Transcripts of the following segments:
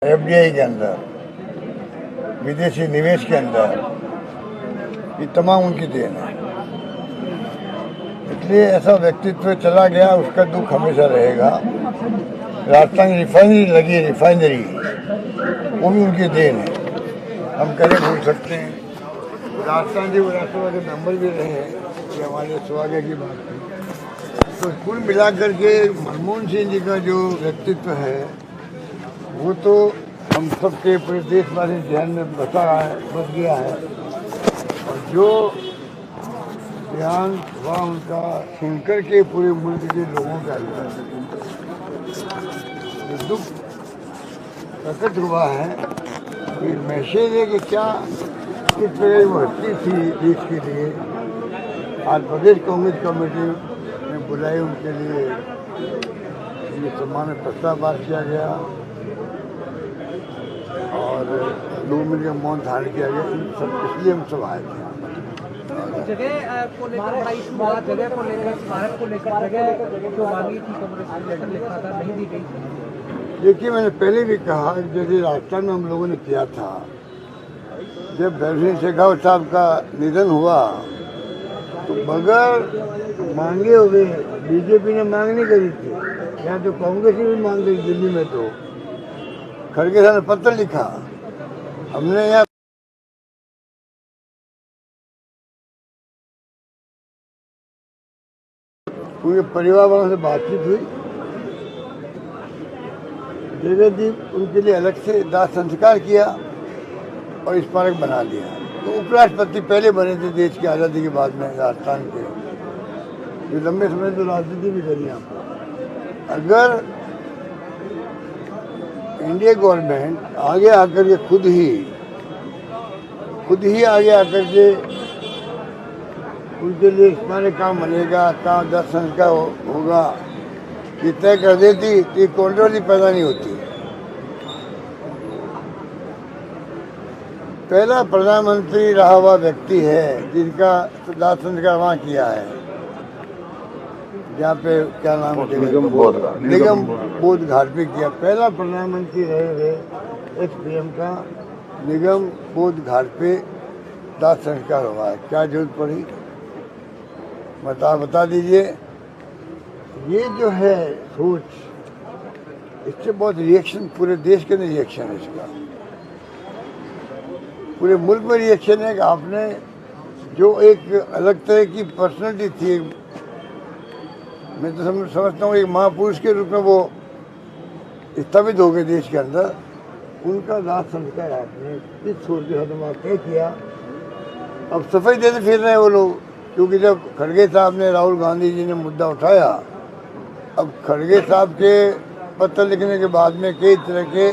FDI के अंदर, विदेशी निवेश के अंदर, ये तमाम उनकी देन है। इसलिए ऐसा व्यक्तित्व चला गया, उसका दुख हमेशा रहेगा। राजस्थान रिफाइनरी लगी, रिफाइनरी वो भी उनकी देन है, हम कैसे भूल सकते हैं। राजस्थान जी विधानसभा के मेंबर भी रहे हैं, ये हमारे सौभाग्य की बात थी। तो कुल मिलाकर के मनमोहन सिंह जी का जो व्यक्तित्व है वो तो हम सबके पूरे देशवासी ध्यान में बसा है, बस गया है। और जो ध्यान हुआ उनका सुनकर के पूरे मुल्क के लोगों का जो दुख प्रकट हुआ है, ये मैसेज है कि क्या किस तरह वो हस्ती थी देश के लिए। आज प्रदेश कांग्रेस कमेटी ने बुलाई, उनके लिए ये सम्मान प्रस्ताव पास किया गया और 2 मिनट का मौन धारण किया गया। इसलिए हम सब आए थे। जगह को लेकर बड़ा इशू हुआ, जगह को लेकर, स्मारक को लेकर जगह जो मांगी थी कांग्रेस ने, लेटर लिखा था, नहीं दी गई। देखिए, मैंने पहले भी कहा, जैसे राजस्थान में हम लोगों ने किया था, जब भैरव शेखावत साहब का निधन हुआ तो बगैर मांगे हुए बीजेपी ने मांग नहीं करी थी, यहाँ तो कांग्रेस ने भी मांग करी। दिल्ली में तो खड़गे साहब ने पत्र लिखा, हमने यहाँ उनके परिवार वालों से बातचीत हुई, जगह दी, उनके लिए अलग से दाह संस्कार किया और स्मारक बना दिया। तो उपराष्ट्रपति पहले बने थे देश की आज़ादी के बाद में राजस्थान के, जो लंबे समय तो राजनीति भी करी यहाँ पर। अगर इंडिया गवर्नमेंट आगे आकर के खुद ही आगे आकर के उनके लिए स्मारक कहाँ बनेगा, कहाँ दाह संस्कार होगा, ये तय कर देती तो ये कंट्रोवर्सी पैदा नहीं होती। पहला प्रधानमंत्री रहा हुआ व्यक्ति है जिनका दाह संस्कार वहाँ किया है, जहाँ पे क्या नाम है, निगम बोध घाट पे किया। पहला प्रधानमंत्री रहे हुए एक्स-पीएम का निगम बोध घाट पे दाह संस्कार हुआ है। क्या जरूरत पड़ी, बता दीजिए। ये जो है सोच, इससे बहुत रिएक्शन, पूरे देश के अंदर रिएक्शन है इसका, पूरे मुल्क में रिएक्शन है कि आपने जो एक अलग तरह की पर्सनैलिटी थी, मैं तो समझता हूँ एक महापुरुष के रूप में वो स्थापित हो गए देश के अंदर, उनका दाह संस्कार आपने इस छोड़ के खत्म आपने किया। अब सफाई देते फिर रहे हैं वो लोग, क्योंकि जब खड़गे साहब ने, राहुल गांधी जी ने मुद्दा उठाया, अब खड़गे साहब के पत्र लिखने के बाद में कई तरह के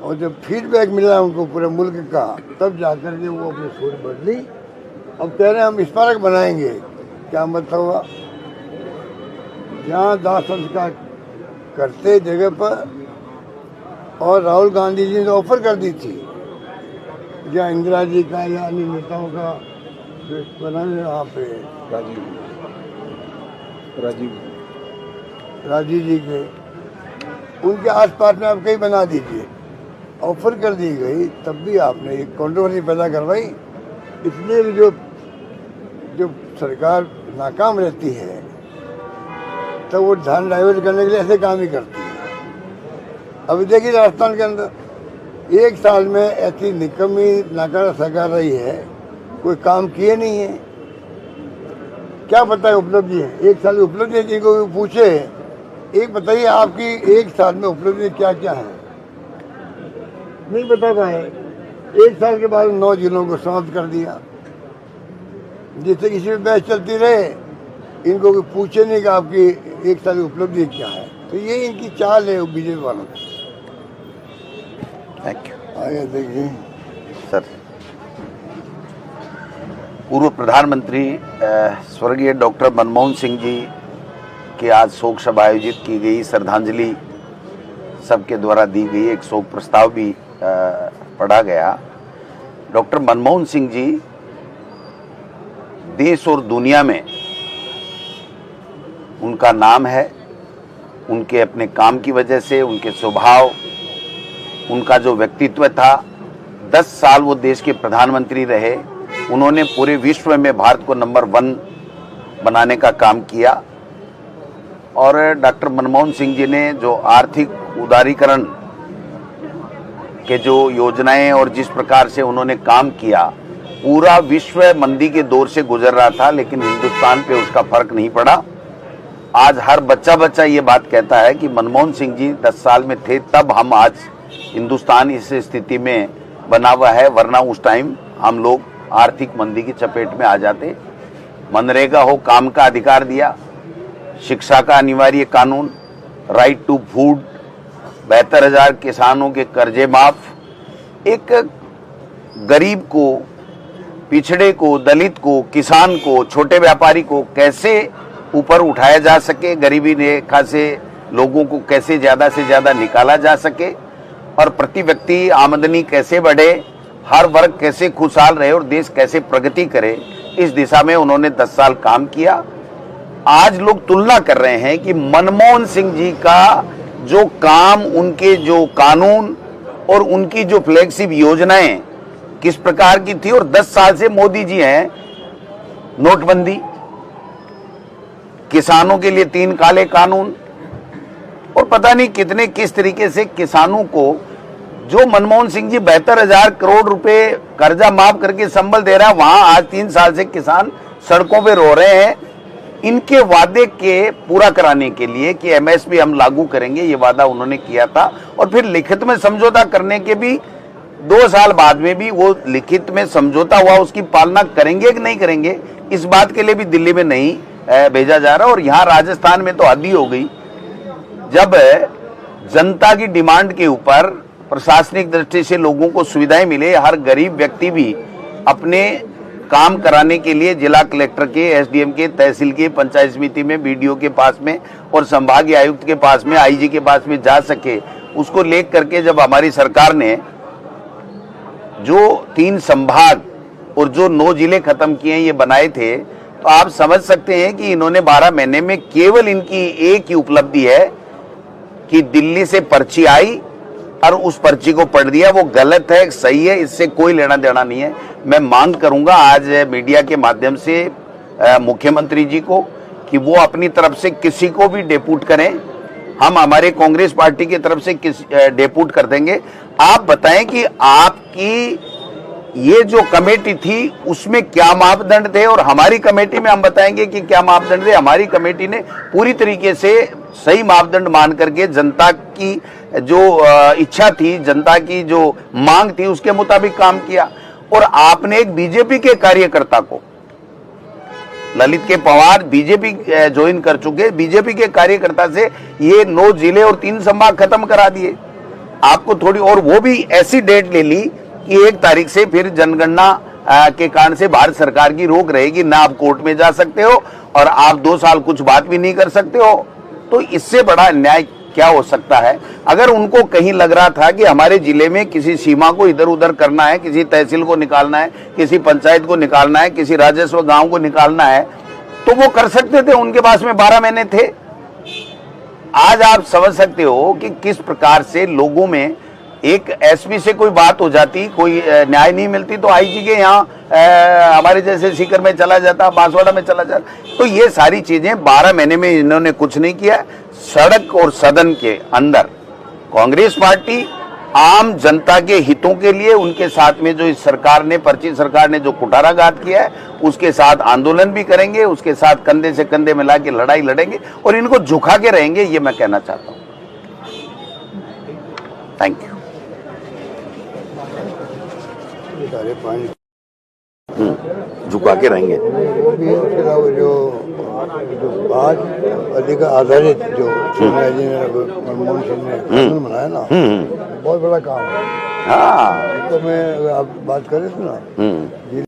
और जब फीडबैक मिला उनको पूरे मुल्क का, तब जाकर के वो अपनी सोच बदली। अब कह रहे हैं हम स्मारक बनाएंगे। क्या मतलब हुआ, जहाँ दाह संस्कार करते जगह पर, और राहुल गांधी जी ने ऑफर कर दी थी जहाँ इंदिरा जी का या अन्य नेताओं का बनाने, वहाँ पे राजीव जी के, उनके आसपास में आप कहीं बना दीजिए, ऑफर कर दी गई, तब भी आपने एक कंट्रोवर्सी पैदा करवाई। इसलिए जो सरकार नाकाम रहती है तो वो ध्यान डाइवर्ट करने के लिए ऐसे काम ही करती है। अभी देखिए राजस्थान के अंदर 1 साल में ऐसी निकम्मी नाकारा सरकार रही है, कोई काम किए नहीं है। क्या पता है उपलब्धि है, 1 साल की उपलब्धि है, जिनको पूछे एक बताइए आपकी 1 साल में उपलब्धि क्या क्या है, नहीं बता पाए। 1 साल के बाद 9 जिलों को समाप्त कर दिया, जिससे किसी में बहस चलती रहे, इनको कोई पूछे नहीं कि आपकी 1 साल की उपलब्धि क्या है। तो ये इनकी चाल है बीजेपी वालों की। Thank you. आगे देखिए सर, पूर्व प्रधानमंत्री स्वर्गीय डॉक्टर मनमोहन सिंह जी की आज शोक सभा आयोजित की गई, श्रद्धांजलि सबके द्वारा दी गई, एक शोक प्रस्ताव भी पढ़ा गया। डॉक्टर मनमोहन सिंह जी देश और दुनिया में उनका नाम है, उनके अपने काम की वजह से, उनके स्वभाव, उनका जो व्यक्तित्व था, 10 साल वो देश के प्रधानमंत्री रहे, उन्होंने पूरे विश्व में भारत को नंबर 1 बनाने का काम किया। और डॉक्टर मनमोहन सिंह जी ने जो आर्थिक उदारीकरण के जो योजनाएं और जिस प्रकार से उन्होंने काम किया, पूरा विश्व मंदी के दौर से गुजर रहा था, लेकिन हिंदुस्तान पे उसका फर्क नहीं पड़ा। आज हर बच्चा ये बात कहता है कि मनमोहन सिंह जी 10 साल में थे, तब हम आज हिंदुस्तान इस स्थिति में बना हुआ है, वरना उस टाइम हम लोग आर्थिक मंदी की चपेट में आ जाते। मनरेगा हो, काम का अधिकार दिया, शिक्षा का अनिवार्य कानून, राइट टू फूड, 72,000 किसानों के कर्जे माफ, एक गरीब को, पिछड़े को, दलित को, किसान को, छोटे व्यापारी को कैसे ऊपर उठाया जा सके, गरीबी रेखा से लोगों को कैसे ज्यादा से ज्यादा निकाला जा सके, और प्रति व्यक्ति आमदनी कैसे बढ़े, हर वर्ग कैसे खुशहाल रहे और देश कैसे प्रगति करे, इस दिशा में उन्होंने 10 साल काम किया। आज लोग तुलना कर रहे हैं कि मनमोहन सिंह जी का जो काम, उनके जो कानून और उनकी जो फ्लैगशिप योजनाएं किस प्रकार की थी, और 10 साल से मोदी जी हैं, नोटबंदी, किसानों के लिए 3 काले कानून, और पता नहीं कितने किस तरीके से किसानों को, जो मनमोहन सिंह जी 72,000 करोड़ रुपए कर्जा माफ करके संबल दे रहा है, वहां आज 3 साल से किसान सड़कों पे रो रहे हैं। इनके वादे के पूरा कराने के लिए कि एमएसपी हम लागू करेंगे, ये वादा उन्होंने किया था, और फिर लिखित में समझौता करने के भी 2 साल बाद में भी वो लिखित में समझौता हुआ, उसकी पालना करेंगे कि नहीं करेंगे, इस बात के लिए भी दिल्ली में नहीं भेजा जा रहा। और यहाँ राजस्थान में तो हद ही हो गई, जब जनता की डिमांड के ऊपर प्रशासनिक दृष्टि से लोगों को सुविधाएं मिले, हर गरीब व्यक्ति भी अपने काम कराने के लिए जिला कलेक्टर के, एसडीएम के, तहसील के, पंचायत समिति में, बीडीओ के पास में और संभागीय आयुक्त के पास में, आईजी के पास में जा सके, उसको लेकर करके जब हमारी सरकार ने जो 3 संभाग और जो 9 जिले खत्म किए, ये बनाए थे, तो आप समझ सकते हैं कि इन्होंने 12 महीने में केवल इनकी एक ही उपलब्धि है कि दिल्ली से पर्ची आई और उस पर्ची को पढ़ दिया। वो गलत है, सही है, इससे कोई लेना देना नहीं है। मैं मांग करूंगा आज मीडिया के माध्यम से मुख्यमंत्री जी को कि वो अपनी तरफ से किसी को भी डेपुट करें, हम हमारे कांग्रेस पार्टी की तरफ से डेपुट कर देंगे। आप बताएं कि आपकी ये जो कमेटी थी उसमें क्या मापदंड थे, और हमारी कमेटी में हम बताएंगे कि क्या मापदंड थे। हमारी कमेटी ने पूरी तरीके से सही मापदंड मान करके जनता की जो इच्छा थी, जनता की जो मांग थी, उसके मुताबिक काम किया। और आपने एक बीजेपी के कार्यकर्ता को, ललित के पवार बीजेपी ज्वाइन कर चुके, बीजेपी के कार्यकर्ता से ये 9 जिले और 3 संभाग खत्म करा दिए। आपको थोड़ी, और वो भी ऐसी डेट ले ली कि 1 तारीख से फिर जनगणना के कारण से भारत सरकार की रोक रहेगी, ना आप कोर्ट में जा सकते हो और आप 2 साल कुछ बात भी नहीं कर सकते हो। तो इससे बड़ा अन्याय क्या हो सकता है? अगर उनको कहीं लग रहा था कि हमारे जिले में किसी सीमा को इधर उधर करना है, किसी तहसील को निकालना है, किसी पंचायत को निकालना है, किसी राजस्व गांव को निकालना है, तो वो कर सकते थे, उनके पास में 12 महीने थे। आज आप समझ सकते हो कि किस प्रकार से लोगों में एक एसपी से कोई बात हो जाती, कोई न्याय नहीं मिलती, तो आईजी के यहाँ हमारे जैसे सीकर में चला जाता, बांसवाड़ा में चला जाता। तो ये सारी चीजें 12 महीने में इन्होंने कुछ नहीं किया। सड़क और सदन के अंदर कांग्रेस पार्टी आम जनता के हितों के लिए, उनके साथ में जो इस सरकार ने, पर्ची सरकार ने जो कुठाराघात किया है, उसके साथ आंदोलन भी करेंगे, उसके साथ कंधे से कंधे मिला के लड़ाई लड़ेंगे और इनको झुका के रहेंगे, ये मैं कहना चाहता हूँ। Thank you. सारे पानी झुका के रहेंगे। उसके अलावा जो आज अधिक आधारित जो सोनिया जी ने, मनमोहन सिंह ने कानून बनाया ना, बहुत बड़ा काम है। हाँ, तो मैं आप बात करें तो ना,